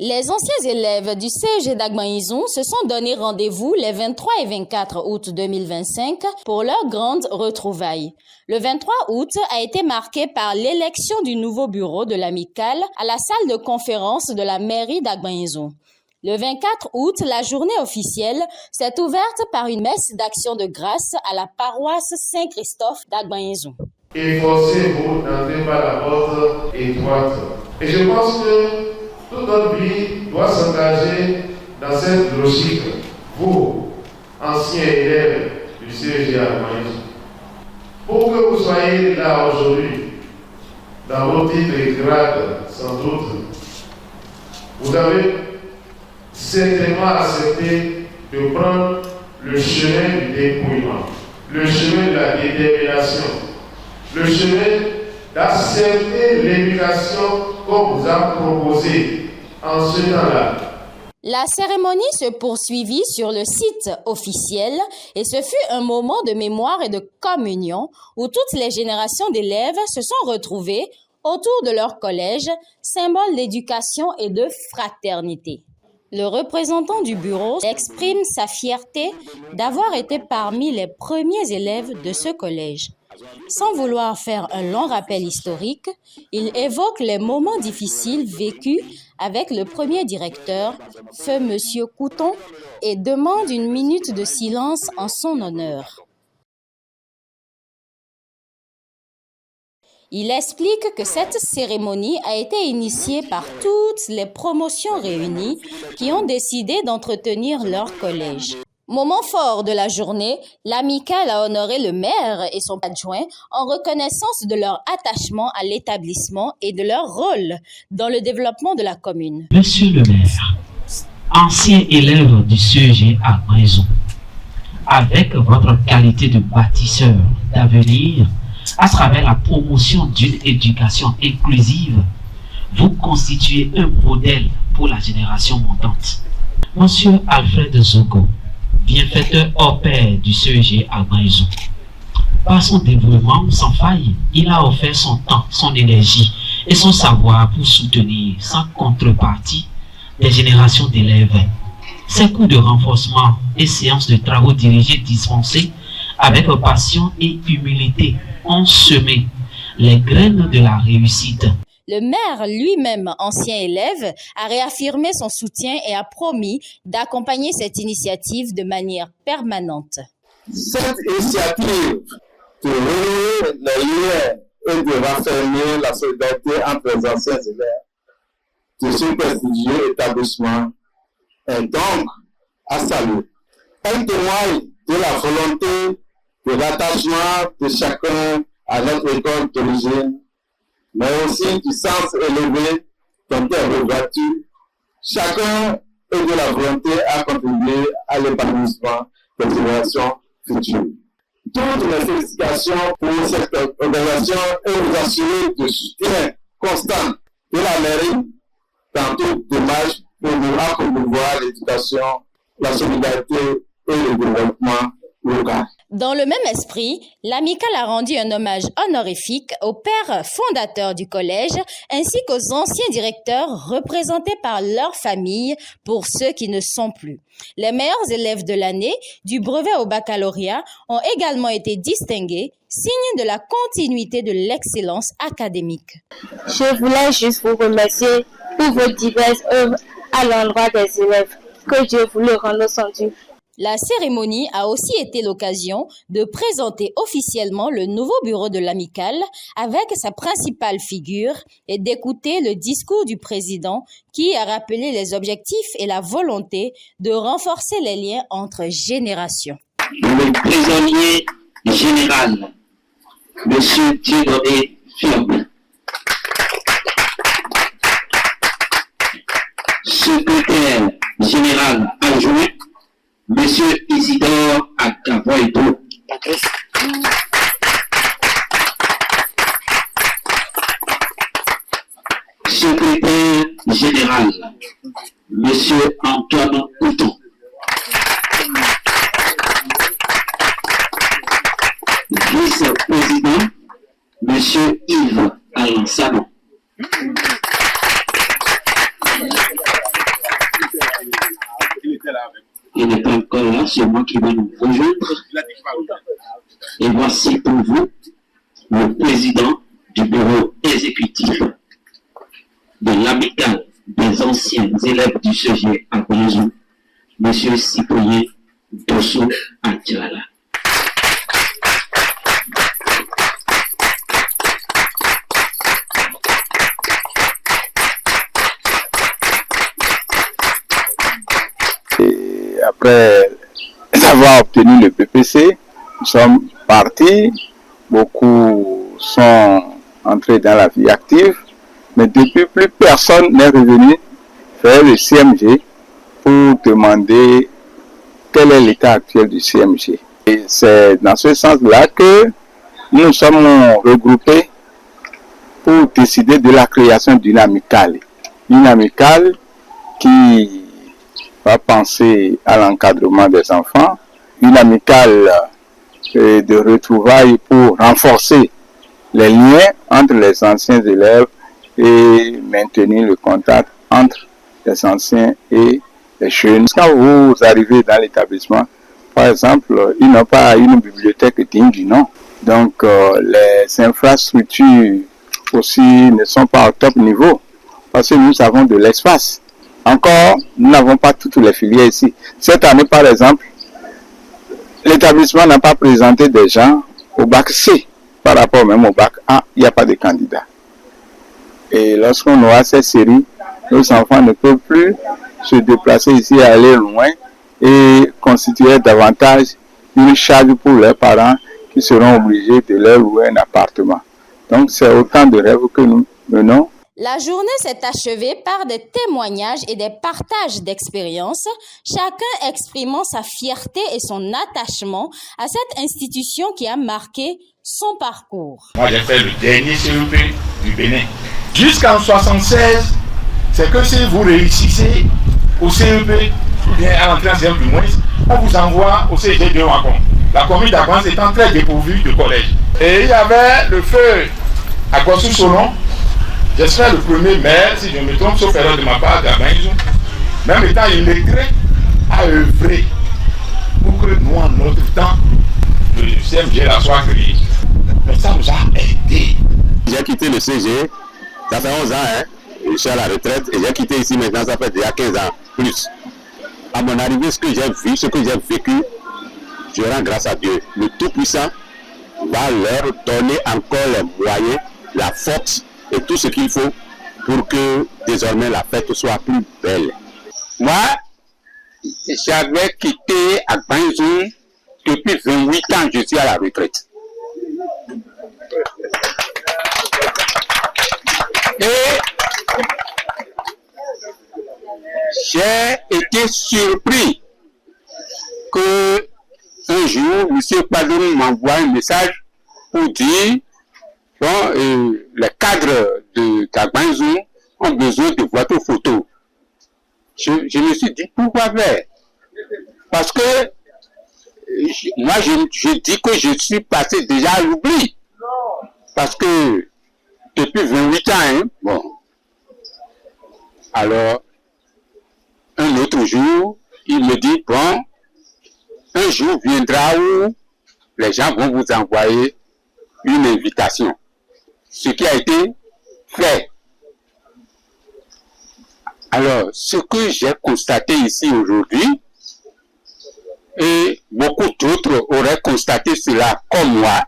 Les anciens élèves du CEG d'Agban-Izon se sont donné rendez-vous les 23 et 24 août 2025 pour leur grande retrouvaille. Le 23 août a été marqué par l'élection du nouveau bureau de l'amicale à la salle de conférence de la mairie d'Agban-Izon. Le 24 août, la journée officielle s'est ouverte par une messe d'action de grâce à la paroisse Saint-Christophe d'Agban-Izon. Efforcez-vous d'entrer par la porte étroite. Et je pense que toute notre vie doit s'engager dans cette logique. Vous, anciens élèves du CEG Agban-Izon, pour que vous soyez là aujourd'hui, dans vos titres et grades, sans doute, vous avez certainement accepté de prendre le chemin du dépouillement, le chemin de la détermination, le chemin d'accepter l'éducation qu'on vous a proposée en ce temps-là. La cérémonie se poursuivit sur le site officiel et ce fut un moment de mémoire et de communion où toutes les générations d'élèves se sont retrouvées autour de leur collège, symbole d'éducation et de fraternité. Le représentant du bureau exprime sa fierté d'avoir été parmi les premiers élèves de ce collège. Sans vouloir faire un long rappel historique, il évoque les moments difficiles vécus avec le premier directeur, feu Monsieur Couton, et demande une minute de silence en son honneur. Il explique que cette cérémonie a été initiée par toutes les promotions réunies qui ont décidé d'entretenir leur collège. Moment fort de la journée, l'amicale a honoré le maire et son adjoint en reconnaissance de leur attachement à l'établissement et de leur rôle dans le développement de la commune. Monsieur le maire, ancien élève du CEG Agban-Izon, avec votre qualité de bâtisseur d'avenir, à travers la promotion d'une éducation inclusive, vous constituez un modèle pour la génération montante. Monsieur Alfred Zogo, bienfaiteur hors pair du CEG Agban-Izon, par son dévouement sans faille, il a offert son temps, son énergie et son savoir pour soutenir sans contrepartie des générations d'élèves. Ces cours de renforcement et séances de travaux dirigés dispensés avec passion et humilité ont semé les graines de la réussite. Le maire lui-même, ancien élève, a réaffirmé son soutien et a promis d'accompagner cette initiative de manière permanente. Cette initiative de renouer les liens et de raffermir la solidarité entre les anciens élèves de ce prestigieux établissement est donc à saluer. Elle témoigne de la volonté de l'attachement de chacun à notre école d'origine, mais aussi du sens élevé dont elle revêtue. Chacun et de la volonté à contribuer à l'épanouissement des générations futures. Toutes mes félicitations pour cette organisation et vous assurer du soutien constant de la mairie dans toute démarche pour nous promouvoir l'éducation, la solidarité et le développement local. Dans le même esprit, l'amicale a rendu un hommage honorifique aux pères fondateurs du collège ainsi qu'aux anciens directeurs représentés par leurs familles pour ceux qui ne sont plus. Les meilleurs élèves de l'année, du brevet au baccalauréat, ont également été distingués, signe de la continuité de l'excellence académique. Je voulais juste vous remercier pour vos diverses œuvres à l'endroit des élèves. Que Dieu vous le rende sans dû. La cérémonie a aussi été l'occasion de présenter officiellement le nouveau bureau de l'amicale avec sa principale figure et d'écouter le discours du président qui a rappelé les objectifs et la volonté de renforcer les liens entre générations. Le trésorier général, M. Dieudonné Firmin, secrétaire général adjoint, Monsieur Isidore Akavoito. Secrétaire général, Monsieur Antoine Couton. Vice-président, Monsieur Yves Alansano. Il n'est pas encore là, c'est moi qui vais nous rejoindre. Et voici pour vous le président du bureau exécutif de l'amicale des anciens élèves du CG à Guangzhou, M. Cyprien Dosso Adjala. Et après avoir obtenu le PPC, nous sommes partis. Beaucoup sont entrés dans la vie active, mais depuis plus personne n'est revenu faire le CMG pour demander quel est l'état actuel du CMG. Et c'est dans ce sens-là que nous nous sommes regroupés pour décider de la création d'une amicale. Une amicale qui va penser à l'encadrement des enfants, une amicale de retrouvailles pour renforcer les liens entre les anciens élèves et maintenir le contact entre les anciens et les jeunes. Quand vous arrivez dans l'établissement, par exemple, ils n'ont pas une bibliothèque digne du nom. Donc, les infrastructures aussi ne sont pas au top niveau parce que nous avons de l'espace. Encore, nous n'avons pas toutes les filières ici. Cette année, par exemple, l'établissement n'a pas présenté des gens au bac C par rapport même au bac A, il n'y a pas de candidats. Et lorsqu'on aura cette série, nos enfants ne peuvent plus se déplacer ici et aller loin et constituer davantage une charge pour leurs parents qui seront obligés de leur louer un appartement. Donc c'est autant de rêves que nous menons. La journée s'est achevée par des témoignages et des partages d'expériences, chacun exprimant sa fierté et son attachement à cette institution qui a marqué son parcours. Moi, j'ai fait le dernier CEP du Bénin. Jusqu'en 1976, c'est que si vous réussissez au CEP, ou bien à l'entrée en CEP du moins, on vous envoie au CG de Wacom. La commune d'Aguance étant très dépourvue de collège. Et il y avait le feu à Gossou-Solon. Je serai le premier maire, si je me trompe, sauf erreur de ma part, d'Aguance, même étant illettré, à œuvrer pour que nous, en notre temps, le CMG la soit créé. Mais ça nous a aidé. J'ai quitté le CG, ça fait 11 ans, hein. Je suis à la retraite et j'ai quitté ici maintenant, ça fait déjà 15 ans plus. À mon arrivée, ce que j'ai vu, ce que j'ai vécu, je rends grâce à Dieu. Le Tout-Puissant va leur donner encore les moyens, la force et tout ce qu'il faut pour que désormais la fête soit plus belle. Moi, j'avais quitté à Guangzhou depuis 28 ans, je suis à la retraite. Et j'ai été surpris que un jour, M. Padoun m'envoie un message pour dire bon, les cadres de Guangzhou ont besoin de votre photo. Je me suis dit pourquoi faire? Parce que moi je dis que je suis passé déjà à l'oubli. Parce que depuis 28 ans, hein, bon. Alors, un autre jour, il me dit, bon, un jour viendra où les gens vont vous envoyer une invitation. Ce qui a été fait. Alors, ce que j'ai constaté ici aujourd'hui, et beaucoup d'autres auraient constaté cela comme moi,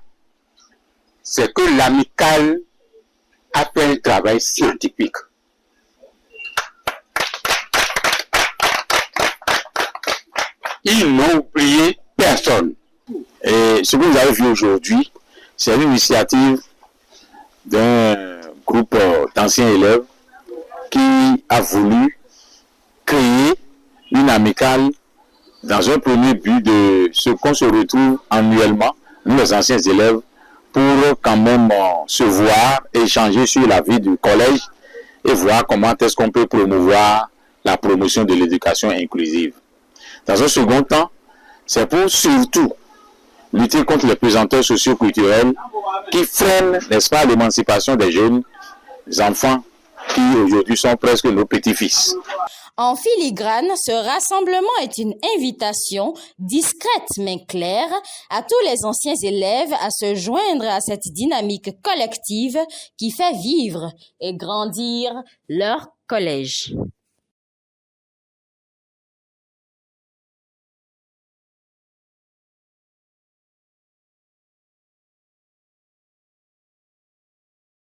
c'est que l'amicale a fait un travail scientifique. Ils n'ont oublié personne. Et ce que vous avez vu aujourd'hui, c'est une initiative d'un groupe d'anciens élèves qui a voulu créer une amicale dans un premier but de ce qu'on se retrouve annuellement, nous les anciens élèves, pour quand même se voir, échanger sur la vie du collège et voir comment est-ce qu'on peut promouvoir la promotion de l'éducation inclusive. Dans un second temps, c'est pour surtout lutter contre les pesanteurs socio-culturels qui freinent, n'est-ce pas, l'émancipation des jeunes enfants qui aujourd'hui sont presque nos petits-fils. En filigrane, ce rassemblement est une invitation discrète mais claire à tous les anciens élèves à se joindre à cette dynamique collective qui fait vivre et grandir leur collège.